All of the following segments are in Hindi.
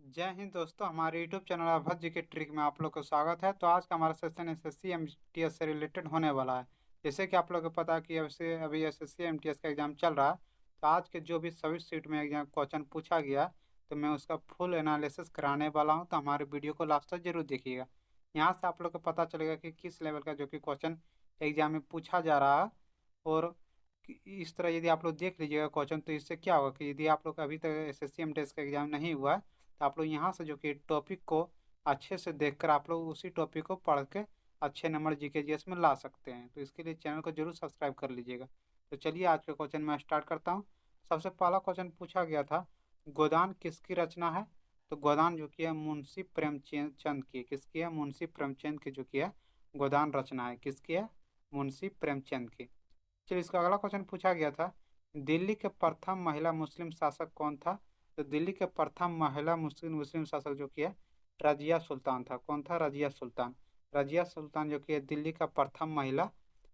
जय हिंद दोस्तों, हमारे यूट्यूब चैनल अभद्र जी के ट्रिक में आप लोग का स्वागत है। तो आज का हमारा सेशन एसएससी एमटीएस से रिलेटेड होने वाला है। जैसे कि आप लोग को पता है कि अभी एसएससी एमटीएस का एग्जाम चल रहा है। तो आज के जो भी सभी सीट में एग्जाम क्वेश्चन पूछा गया, तो मैं उसका फुल एनालिसिस कराने वाला हूँ। तो हमारे वीडियो को लास्ट तक जरूर देखिएगा। यहाँ से आप लोग को पता चलेगा कि किस लेवल का जो कि क्वेश्चन एग्जाम में पूछा जा रहा है। और इस तरह यदि आप लोग देख लीजिएगा क्वेश्चन, तो इससे क्या होगा कि यदि आप लोग का अभी तक एसएससी एमटीएस का एग्जाम नहीं हुआ है, तो आप लोग यहाँ से जो कि टॉपिक को अच्छे से देखकर आप लोग उसी टॉपिक को पढ़ के अच्छे नंबर जीके जीएस में ला सकते हैं। तो इसके लिए चैनल को जरूर सब्सक्राइब कर लीजिएगा। तो चलिए आज का क्वेश्चन मैं स्टार्ट करता हूँ। सबसे पहला क्वेश्चन पूछा गया था, गोदान किसकी रचना है? तो गोदान जो कि है मुंशी प्रेमचंद की। किसकी है? मुंशी प्रेमचंद की जो कि है गोदान रचना है। किसकी है? मुंशी प्रेमचंद की। चलिए इसका अगला क्वेश्चन पूछा गया था, दिल्ली के प्रथम महिला मुस्लिम शासक कौन था? तो दिल्ली के प्रथम महिला मुस्लिम मुस्लिम शासक जो कि है रजिया सुल्तान था। कौन था? रजिया सुल्तान। रजिया सुल्तान जो कि है दिल्ली का प्रथम महिला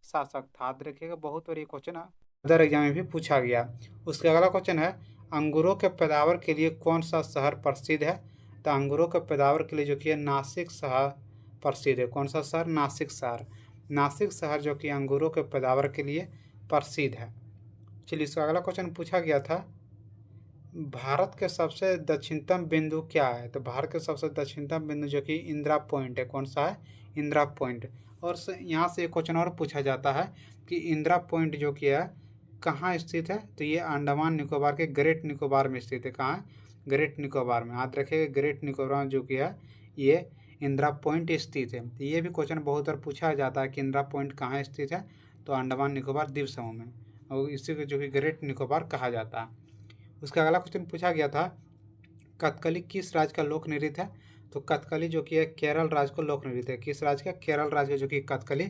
शासक था। याद रखिएगा, बहुत बड़ी क्वेश्चन अदर एग्जाम में भी पूछा गया। उसका अगला क्वेश्चन है, अंगूरों के पैदावार के लिए कौन सा शहर प्रसिद्ध है? तो अंगूरों के पैदावार के लिए जो कि है नासिक शहर प्रसिद्ध है। कौन सा शहर? नासिक शहर। नासिक शहर जो कि अंगूरों के पैदावार के लिए प्रसिद्ध है। चलिए इसका अगला क्वेश्चन पूछा गया था, भारत के सबसे दक्षिणतम बिंदु क्या है? तो भारत के सबसे दक्षिणतम बिंदु जो कि इंदिरा पॉइंट है। कौन सा है? इंदिरा पॉइंट। और यहाँ से एक क्वेश्चन और पूछा जाता है कि इंदिरा पॉइंट जो कि है कहाँ स्थित है? तो ये अंडमान निकोबार के ग्रेट निकोबार में स्थित है। कहाँ है? ग्रेट निकोबार में। याद रखिएगा, ग्रेट निकोबार जो कि है ये इंदिरा पॉइंट स्थित है। तो ये भी क्वेश्चन बहुत बार पूछा जाता है कि इंदिरा पॉइंट कहाँ स्थित है? तो अंडमान निकोबार द्वीप समूह में, और इसी को जो कि ग्रेट निकोबार कहा जाता है। उसका अगला क्वेश्चन पूछा गया था, कथकली किस राज्य का लोक नृत्य है? तो कथकली जो कि है केरल राज्य का लोक नृत्य है। किस राज्य का? केरल राज्य का जो कि कथकली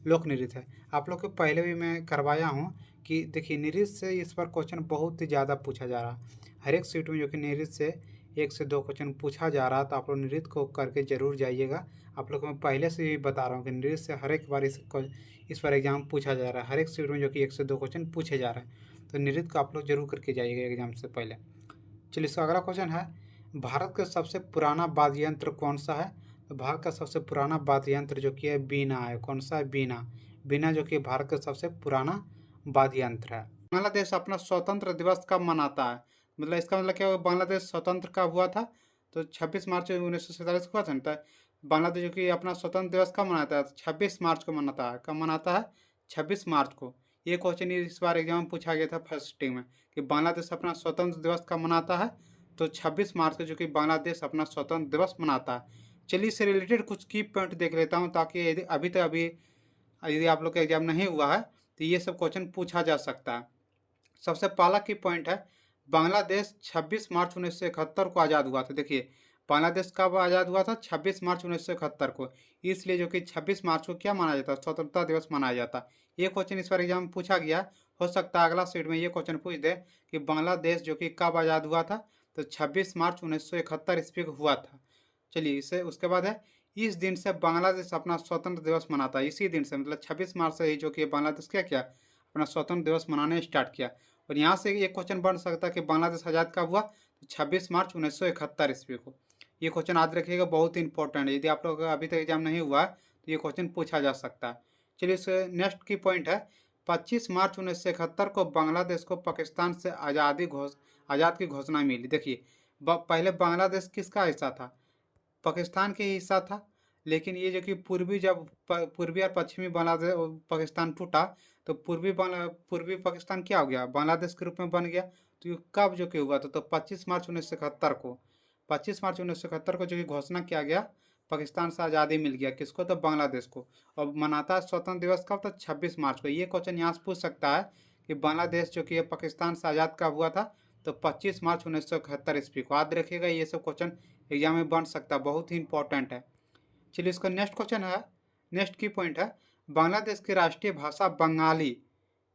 लोक नृत्य है। आप लोग को पहले भी मैं करवाया हूँ कि देखिए नृत्य से इस पर क्वेश्चन बहुत ही ज़्यादा पूछा जा रहा है। हर एक सीट में जो कि नृत्य से 1 से 2 क्वेश्चन पूछा जा रहा है। तो आप लोग नृत्य को करके जरूर जाइएगा। आप लोग को मैं पहले से भी बता रहा हूँ कि नृत्य से हर एक बार इस पर एग्जाम पूछा जा रहा है। हर एक सीट में जो कि 1 से 2 क्वेश्चन पूछे जा रहे हैं। तो नृत्य को आप लोग जरूर करके जाइएगा एग्जाम से पहले। चलिए इसका अगला क्वेश्चन है, भारत का सबसे पुराना वाद्य यंत्र कौन सा है? तो भारत का सबसे पुराना वाद्य यंत्र जो कि है बीना है। कौन सा है? बीना। बीना जो कि भारत का सबसे पुराना वाद्य यंत्र है। बांग्लादेश अपना स्वतंत्र दिवस कब मनाता है? मतलब इसका मतलब क्या हुआ, बांग्लादेश स्वतंत्र कब हुआ था? तो 26 मार्च 1947 को हुआ था ना। तो बांग्लादेश जो कि अपना स्वतंत्र दिवस कब मनाता है? 26 मार्च को मनाता है। कब मनाता है? 26 मार्च को। ये क्वेश्चन इस बार एग्जाम में पूछा गया था फर्स्ट टिंग में कि बांग्लादेश अपना स्वतंत्र दिवस कब मनाता है? तो 26 मार्च को जो कि बांग्लादेश अपना स्वतंत्र दिवस मनाता है। चलिए इससे रिलेटेड कुछ की पॉइंट देख लेता हूँ, ताकि यदि आप लोग का एग्जाम नहीं हुआ है तो ये सब क्वेश्चन पूछा जा सकता है। सबसे पहला की पॉइंट है, बांग्लादेश 26 मार्च 1971 को आज़ाद हुआ था। देखिए बांग्लादेश कब आज़ाद हुआ था? 26 मार्च 1971 को। इसलिए जो कि 26 मार्च को क्या माना जाता है? स्वतंत्रता दिवस मनाया जाता है। ये क्वेश्चन इस बार एग्जाम में पूछा गया। हो सकता है अगला सीट में ये क्वेश्चन पूछ दे कि बांग्लादेश जो कि कब आज़ाद हुआ था? तो 26 मार्च 1971 ईस्वी को हुआ था। चलिए इसे उसके बाद है, इस दिन से बांग्लादेश अपना स्वतंत्र दिवस मनाता है। इसी दिन से मतलब 26 मार्च से ही जो कि बांग्लादेश क्या किया? अपना स्वतंत्र दिवस मनाने स्टार्ट किया। और यहाँ से एक क्वेश्चन बन सकता है कि बांग्लादेश आज़ाद कब हुआ? तो 26 मार्च 1971 ईस्वी को। ये क्वेश्चन याद रखिएगा, बहुत ही इंपॉर्टेंट है। यदि आप लोग का अभी तक एग्जाम नहीं हुआ है तो ये क्वेश्चन पूछा जा सकता है। चलिए इस नेक्स्ट की पॉइंट है, 25 मार्च 1971 को बांग्लादेश को पाकिस्तान से आज़ाद की घोषणा मिली। देखिए पहले बांग्लादेश किसका हिस्सा था? पाकिस्तान के हिस्सा था। लेकिन ये जो कि पूर्वी और पश्चिमी बांग्लादेश पाकिस्तान टूटा, तो पूर्वी पाकिस्तान क्या हो गया? बांग्लादेश के रूप में बन गया। तो ये कब जो कि हुआ था? तो 25 मार्च 1971 को। 25 मार्च 1971 को जो कि घोषणा किया गया, पाकिस्तान से आज़ादी मिल गया। किसको? तो बांग्लादेश को। और मनाता है स्वतंत्र दिवस कब? तो 26 मार्च को। ये क्वेश्चन यहाँ से पूछ सकता है कि बांग्लादेश जो कि पाकिस्तान से आज़ाद कब हुआ था? तो 25 मार्च 1971 ईस्वी को। याद रखिएगा, ये सब क्वेश्चन एग्जाम में बन सकता है, बहुत ही इंपॉर्टेंट है। चलिए इसका नेक्स्ट क्वेश्चन है, नेक्स्ट की पॉइंट है, बांग्लादेश की राष्ट्रीय भाषा बंगाली,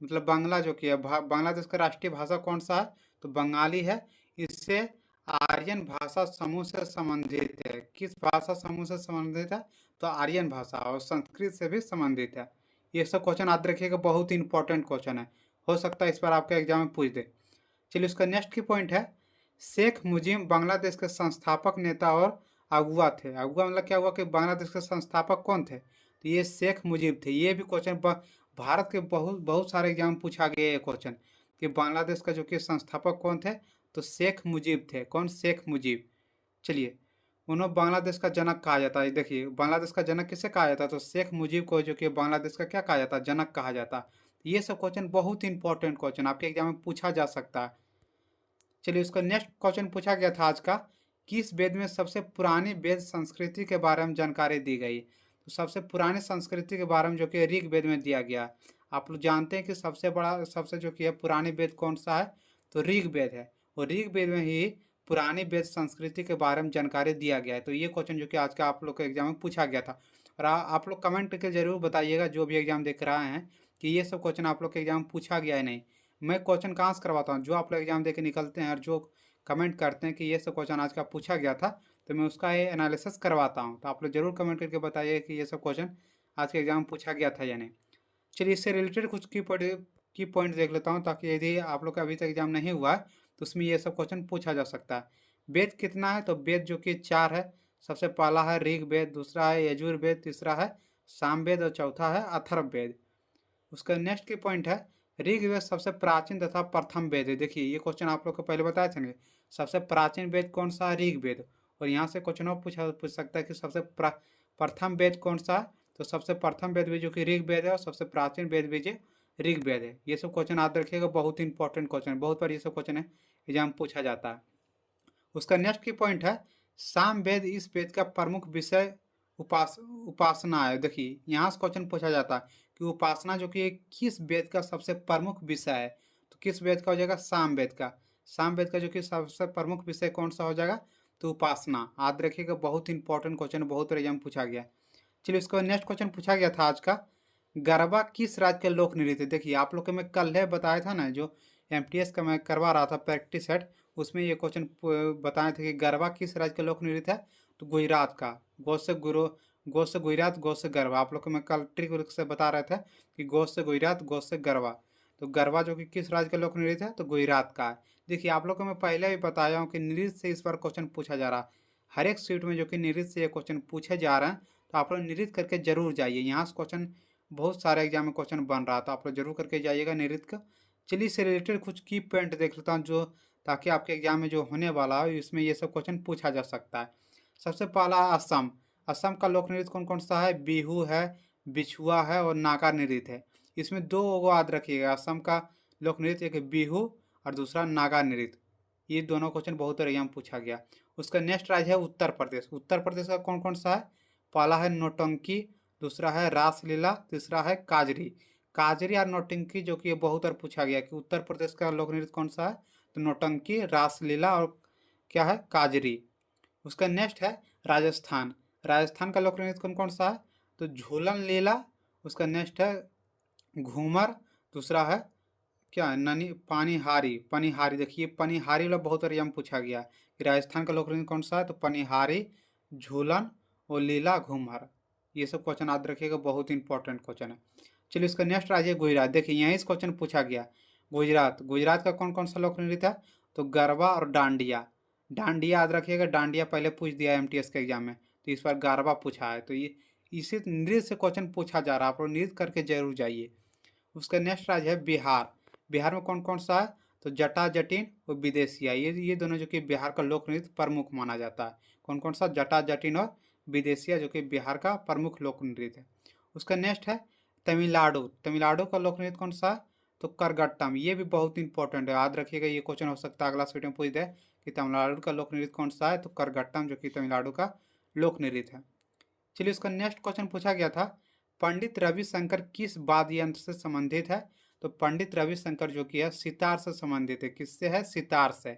मतलब बांग्ला जो कि है बांग्लादेश का राष्ट्रीय भाषा कौन सा है? तो बंगाली है। इससे आर्यन भाषा समूह से संबंधित है। किस भाषा समूह से संबंधित है? तो आर्यन भाषा और संस्कृत से भी संबंधित है। ये सब क्वेश्चन याद रखिएगा, बहुत ही इंपॉर्टेंट क्वेश्चन है। हो सकता है इस बार आपका एग्जाम में पूछ दे। चलिए उसका नेक्स्ट की पॉइंट है, शेख मुजीब बांग्लादेश के संस्थापक नेता और अगुआ थे। अगुआ मतलब क्या हुआ कि बांग्लादेश के संस्थापक कौन थे, तो ये शेख मुजीब थे। ये भी क्वेश्चन भारत के बहुत बहुत सारे एग्जाम पूछा गया ये क्वेश्चन कि बांग्लादेश का जो कि संस्थापक कौन थे, तो शेख मुजीब थे। कौन? शेख मुजीब। चलिए, उन्हें बांग्लादेश का जनक कहा जाता है। देखिए, बांग्लादेश का जनक किसे कहा जाता है, तो शेख मुजीब को जो कि बांग्लादेश का क्या कहा जाता है, जनक कहा जाता है। ये सब क्वेश्चन बहुत इंपॉर्टेंट क्वेश्चन आपके एग्जाम में पूछा जा सकता है। चलिए, उसका नेक्स्ट क्वेश्चन पूछा गया था आज का, किस वेद में सबसे पुरानी वेद संस्कृति के बारे में जानकारी दी गई। तो सबसे पुरानी संस्कृति के बारे में जो कि ऋग वेद में दिया गया। आप लोग जानते हैं कि सबसे बड़ा सबसे जो कि है पुरानी वेद कौन सा है, तो ऋग वेद है। और ऋग वेद में ही पुरानी वेद संस्कृति के बारे में जानकारी दिया गया है। तो ये क्वेश्चन जो कि आज का आप लोग के एग्जाम में पूछा गया था। और आप लोग कमेंट करके जरूर बताइएगा जो भी एग्जाम देख रहे हैं कि ये सब क्वेश्चन आप लोग के एग्जाम में पूछा गया है नहीं। मैं क्वेश्चन कहाँ से करवाता हूँ, जो आप लोग एग्जाम दे के निकलते हैं और जो कमेंट करते हैं कि ये सब क्वेश्चन आज का पूछा गया था, तो मैं उसका ये एनालिसिस करवाता हूँ। तो आप लोग जरूर कमेंट करके बताइए कि ये सब क्वेश्चन आज के एग्जाम में पूछा गया था या नहीं। चलिए, इससे रिलेटेड कुछ की पॉइंट देख लेता हूँ, ताकि यदि आप लोग का अभी तक एग्जाम नहीं हुआ है तो उसमें ये सब क्वेश्चन पूछा जा सकता है। वेद कितना है, तो वेद जो कि 4 है। सबसे पहला है ऋग वेद, दूसरा है यजुर वेद, तीसरा है साम वेद और चौथा है अथर्व वेद। उसका नेक्स्ट की पॉइंट है, ऋग्वेद सबसे प्राचीन तथा प्रथम वेद है। देखिए, ये क्वेश्चन आप लोग को पहले बताए थे, सबसे प्राचीन वेद कौन सा है, ऋग्वेद। और यहाँ से क्वेश्चन और पूछ सकता है कि सबसे प्रथम वेद कौन सा है, तो सबसे प्रथम वेद भी जो कि ऋग्वेद है और सबसे प्राचीन वेद भी जो ऋग्वेद है। ये सब क्वेश्चन याद रखिएगा, बहुत इंपॉर्टेंट क्वेश्चन, बहुत बार ये सब क्वेश्चन है एग्जाम पूछा जाता है। उसका नेक्स्ट की पॉइंट है, साम वेद इस वेद का प्रमुख विषय उपासना है। देखिए, यहाँ से क्वेश्चन पूछा जाता है कि उपासना जो कि किस वेद का सबसे प्रमुख विषय है, तो किस वेद का हो जाएगा, साम वेद का। साम वेद का जो कि सबसे प्रमुख विषय कौन सा हो जाएगा, तो उपासना। याद रखिएगा, बहुत इंपॉर्टेंट क्वेश्चन, बहुत बार एग्जाम पूछा गया। चलिए, उसका नेक्स्ट क्वेश्चन पूछा गया था आज का, गरबा किस राज्य के लोक नृत्य है। देखिए, आप लोग को मैं कल है बताया था ना, जो एमटीएस का मैं करवा रहा था प्रैक्टिस सेट, उसमें ये क्वेश्चन बताए थे कि गरबा किस राज्य के लोक नृत्य है, तो गुजरात का। गो से गुजरात, गो से गरबा। आप लोग को मैं कल ट्रिक से बता रहे थे कि गो से गुजरात, गो से गरबा। तो गरबा जो कि किस राज्य का लोक नृत्य है, तो गुजरात का है। देखिए, आप लोग को मैं पहले भी बताया हूँ कि नृत्य से इस बार क्वेश्चन पूछा जा रहा है। हर एक सीट में जो कि नृत्य से ये क्वेश्चन पूछे जा रहे हैं, तो आप लोग नृत्य करके जरूर जाइए। यहाँ से क्वेश्चन बहुत सारे एग्जाम में क्वेश्चन बन रहा था, आप लोग जरूर करके जाइएगा नृत्य का। चलिए, इससे रिलेटेड कुछ की पॉइंट देख लेता हूँ, जो ताकि आपके एग्जाम में जो होने वाला है इसमें ये सब क्वेश्चन पूछा जा सकता है। सबसे पहला असम। असम का लोक नृत्य कौन कौन सा है, बिहू है, बिछुआ है और नागा नृत्य है। इसमें दो याद रखिएगा, असम का लोक नृत्य, एक बिहू और दूसरा नागा नृत्य। ये दोनों क्वेश्चन बहुत एग्जाम पूछा गया। उसका नेक्स्ट राज्य है उत्तर प्रदेश। उत्तर प्रदेश का कौन कौन सा है, पहला है नौटंकी, दूसरा है रासलीला, तीसरा है काजरी। काजरी और नौटंकी जो कि बहुत बार पूछा गया कि उत्तर प्रदेश का लोक नृत्य कौन सा है, तो नौटंकी, रासलीला और क्या है, काजरी। उसका नेक्स्ट है राजस्थान। राजस्थान का लोक नृत्य कौन कौन सा है, तो झूलन लीला। उसका नेक्स्ट है घूमर, दूसरा है क्या, ननी पानीहारी, पनिहारी। देखिए, पनिहारी वाला बहुत बार एग्जाम पूछा गया कि राजस्थान का लोक नृत्य कौन सा है, तो पनिहारी, झूलन और लीला, घूमर। ये सब क्वेश्चन याद रखिएगा, बहुत इंपॉर्टेंट क्वेश्चन है। चलिए, इसका नेक्स्ट राज्य है गुजरात। देखिए, यहीं से क्वेश्चन पूछा गया, गुजरात। गुजरात का कौन कौन सा लोक नृत्य है, तो गरबा और डांडिया। डांडिया याद रखिएगा, डांडिया पहले पूछ दिया एमटीएस के एग्जाम में, तो इस बार गरबा पूछा है। तो ये इसी नृत्य से क्वेश्चन पूछा जा रहा है, आप लोग नृत्य करके जरूर जाइए। उसका नेक्स्ट राज्य है बिहार। बिहार में कौन कौन सा है, तो जटा जटिन और विदेशिया। ये दोनों जो कि बिहार का लोक नृत्य प्रमुख माना जाता है। कौन कौन सा, जटा जटिन और विदेशिया, जो कि बिहार का प्रमुख लोक नृत्य है। उसका नेक्स्ट है तमिलनाडु। तमिलनाडु का लोक नृत्य कौन सा है, तो करगट्टम। ये भी बहुत इंपॉर्टेंट है, याद रखिएगा, ये क्वेश्चन हो सकता है अगला सीट में पूछ दे कि तमिलनाडु का लोक नृत्य कौन सा है, तो करगट्टम जो कि तमिलनाडु का लोक नृत्य है। चलिए, उसका नेक्स्ट क्वेश्चन पूछा गया था, पंडित रविशंकर किस वाद्य यंत्र से संबंधित है, तो पंडित रविशंकर जो कि है सितार से संबंधित है। किससे है, सितार से।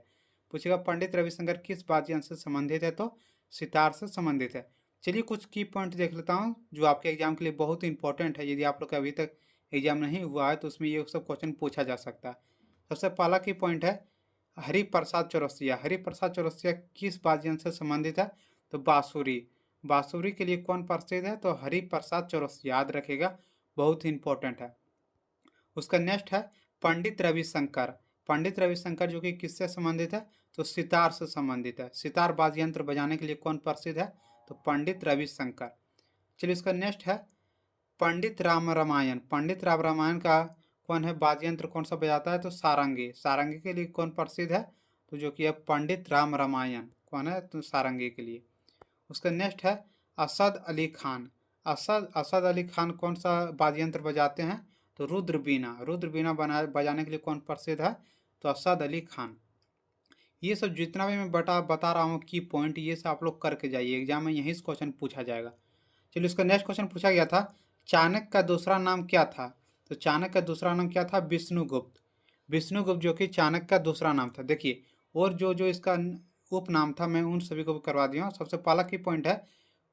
पूछेगा पंडित रविशंकर किस वाद्य यंत्र से संबंधित है, तो सितार से संबंधित है। चलिए, कुछ की पॉइंट देख लेता हूँ जो आपके एग्जाम के लिए बहुत इंपॉर्टेंट है। यदि आप लोग का अभी तक एग्जाम नहीं हुआ है तो उसमें ये सब क्वेश्चन पूछा जा सकता है। सबसे पहला की पॉइंट है हरिप्रसाद चौरसिया। हरिप्रसाद चौरसिया किस वाद्य यंत्र से संबंधित है, तो बांसुरी। बांसुरी के लिए कौन प्रसिद्ध है, तो हरिप्रसाद चौरसिया। याद रखेगा, बहुत इंपॉर्टेंट है। उसका नेक्स्ट है पंडित रविशंकर। पंडित रविशंकर जो कि किससे संबंधित है, तो सितार से संबंधित है। सितार वाद्य यंत्र बजाने के लिए कौन प्रसिद्ध है? तो पंडित रविशंकर। चलिए इसका नेक्स्ट है पंडित राम रामायण। पंडित राम रामायण का कौन है वाद्य यंत्र, कौन सा बजाता है? तो सारंगी। सारंगी के लिए कौन प्रसिद्ध है? तो जो कि है पंडित राम रामायण कौन है? तो सारंगी के लिए। उसका नेक्स्ट है असद अली खान। असद अली खान कौन सा वाद्य यंत्र बजाते हैं? तो रुद्र बीना। रुद्र बीना बजाने के लिए कौन प्रसिद्ध है? तो असद अली खान। ये सब जितना भी मैं बता रहा हूँ की पॉइंट, ये सब आप लोग करके जाइए, एग्जाम में यही से क्वेश्चन पूछा जाएगा। चलिए इसका नेक्स्ट क्वेश्चन पूछा गया था चाणक्य का दूसरा नाम क्या था? तो चाणक्य का दूसरा नाम क्या था? विष्णुगुप्त। विष्णुगुप्त जो कि चाणक्य का दूसरा नाम था। देखिए और जो जो इसका उपनाम था मैं उन सभी को भी करवा दिया हूँ। सबसे पहला की पॉइंट है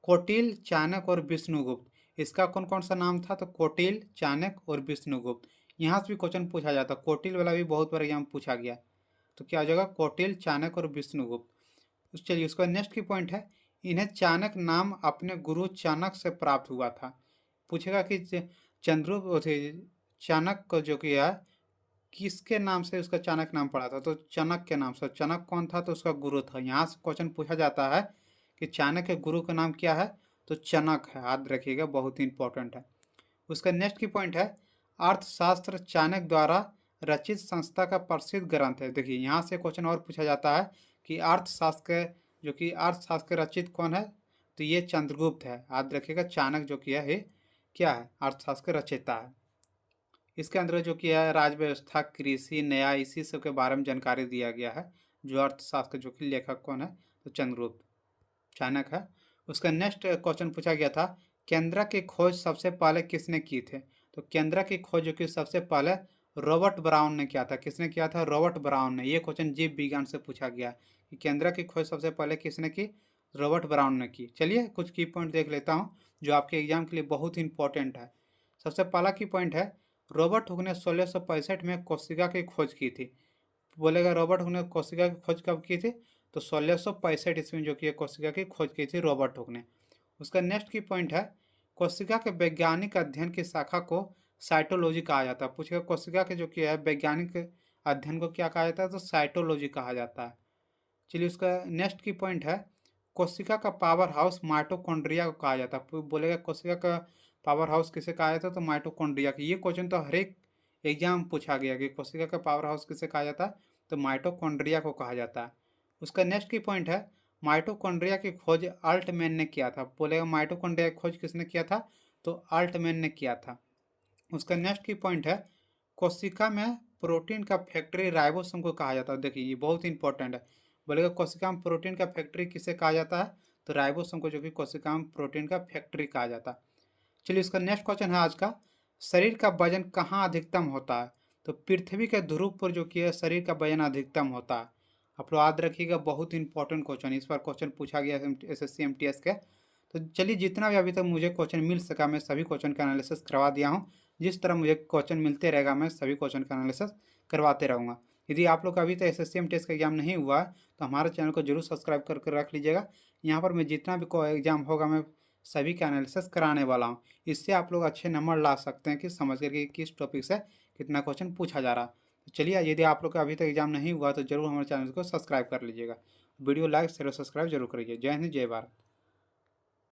कौटिल्य, चाणक्य और विष्णुगुप्त। इसका कौन कौन सा नाम था? तो कौटिल्य, चाणक्य और विष्णुगुप्त। यहाँ से भी क्वेश्चन पूछा जाता, कौटिल्य वाला भी बहुत बार एग्जाम पूछा गया। तो क्या हो जाएगा? कौटिल्य, चाणक्य और विष्णुगुप्त। चलिए उसका नेक्स्ट की पॉइंट है इन्हें चाणक्य नाम अपने गुरु चाणक्य से प्राप्त हुआ था। पूछेगा कि चाणक्य जो कि है किसके नाम से उसका चाणक्य नाम पड़ा था? तो चाणक्य के नाम से। चाणक्य कौन था? तो उसका गुरु था। यहाँ से क्वेश्चन पूछा जाता है कि चाणक्य के गुरु का नाम क्या है? तो चनक है। याद रखिएगा, बहुत ही इंपॉर्टेंट है। उसका नेक्स्ट की पॉइंट है अर्थशास्त्र चाणक्य द्वारा रचित संस्था का प्रसिद्ध ग्रंथ है। देखिए यहाँ से क्वेश्चन और पूछा जाता है कि अर्थशास्त्र जो कि अर्थशास्त्र रचित कौन है? तो ये चंद्रगुप्त है। याद रखिएगा, चाणक्य जो किया है क्या है? अर्थशास्त्र के रचयिता है। इसके अंदर जो किया है राज्य व्यवस्था, कृषि, न्याय, इसी सब के बारे में जानकारी दिया गया है। जो अर्थशास्त्र जो कि लेखक कौन है? तो चंद्रगुप्त, चाणक्य है। उसका नेक्स्ट क्वेश्चन पूछा गया था केंद्र की खोज सबसे पहले किसने की थे? तो केंद्र की खोज जो कि सबसे पहले रॉबर्ट ब्राउन ने किया था। किसने किया था? रॉबर्ट ब्राउन ने। ये क्वेश्चन जीव विज्ञान से पूछा गया कि केंद्र की खोज सबसे पहले किसने की? रॉबर्ट ब्राउन ने की। चलिए कुछ की पॉइंट देख लेता हूँ जो आपके एग्जाम के लिए बहुत ही इंपॉर्टेंट है। सबसे पहला की पॉइंट है रॉबर्ट हुक ने 1665 में कोशिका की खोज की थी। बोलेगा रॉबर्ट हुक ने कोशिका की खोज कब की थी? तो 1665 ईस्वी में जो कि कोशिका की खोज की थी रॉबर्ट हुक ने। उसका नेक्स्ट की पॉइंट है कोशिका के वैज्ञानिक अध्ययन की शाखा को साइटोलॉजी कहा जाता है। पूछेगा कोशिका के जो कि है वैज्ञानिक अध्ययन को क्या कहा जाता है? तो साइटोलॉजी कहा जाता है। चलिए उसका नेक्स्ट की पॉइंट है कोशिका का पावर हाउस माइटोकॉन्ड्रिया को कहा जाता है। बोलेगा कोशिका का पावर हाउस किसे कहा जाता है? तो माइटोकॉन्ड्रिया की। ये क्वेश्चन तो हर एक एग्जाम पूछा गया कि कोशिका का पावर हाउस किसे कहा जाता है? तो माइटोकॉन्ड्रिया को कहा जाता है। उसका नेक्स्ट की पॉइंट है माइटोकॉन्ड्रिया की खोज अल्टमैन ने किया था। बोलेगा माइटोकॉन्ड्रिया की खोज किसने किया था? तो अल्टमैन ने किया था। उसका नेक्स्ट की पॉइंट है कोशिका में प्रोटीन का फैक्ट्री राइबोसोम को कहा जाता है। देखिए ये बहुत इंपॉर्टेंट है। बोलेगा कोशिका में प्रोटीन का फैक्ट्री किसे कहा जाता है? तो राइबोसोम को जो कि कोशिका में प्रोटीन का फैक्ट्री कहा जाता है। चलिए इसका नेक्स्ट क्वेश्चन है आज का शरीर का वजन कहाँ अधिकतम होता है? तो पृथ्वी के ध्रुव पर जो कि है शरीर का वजन अधिकतम होता है। आप लोग याद रखिएगा, बहुत इंपॉर्टेंट क्वेश्चन। इस बार क्वेश्चन पूछा गया SSC MTS के। तो चलिए जितना भी अभी तक मुझे क्वेश्चन मिल सका मैं सभी क्वेश्चन का एनालिसिस करवा दिया हूँ। जिस तरह मुझे क्वेश्चन मिलते रहेगा मैं सभी क्वेश्चन का एनालिसिस करवाते रहूँगा। यदि आप लोग का अभी तक SSC MTS का एग्जाम नहीं हुआ है तो हमारे चैनल को जरूर सब्सक्राइब करके रख लीजिएगा। यहाँ पर मैं जितना भी एग्जाम होगा मैं सभी का एनालिसिस कराने वाला हूँ। इससे आप लोग अच्छे नंबर ला सकते हैं कि समझ करके किस टॉपिक से कितना क्वेश्चन पूछा जा रहा है। तो चलिए यदि आप लोग का अभी तक एग्जाम नहीं हुआ तो जरूर हमारे चैनल को सब्सक्राइब कर लीजिएगा। वीडियो लाइक शेयर सब्सक्राइब जरूर करिए। जय हिंद, जय भारत।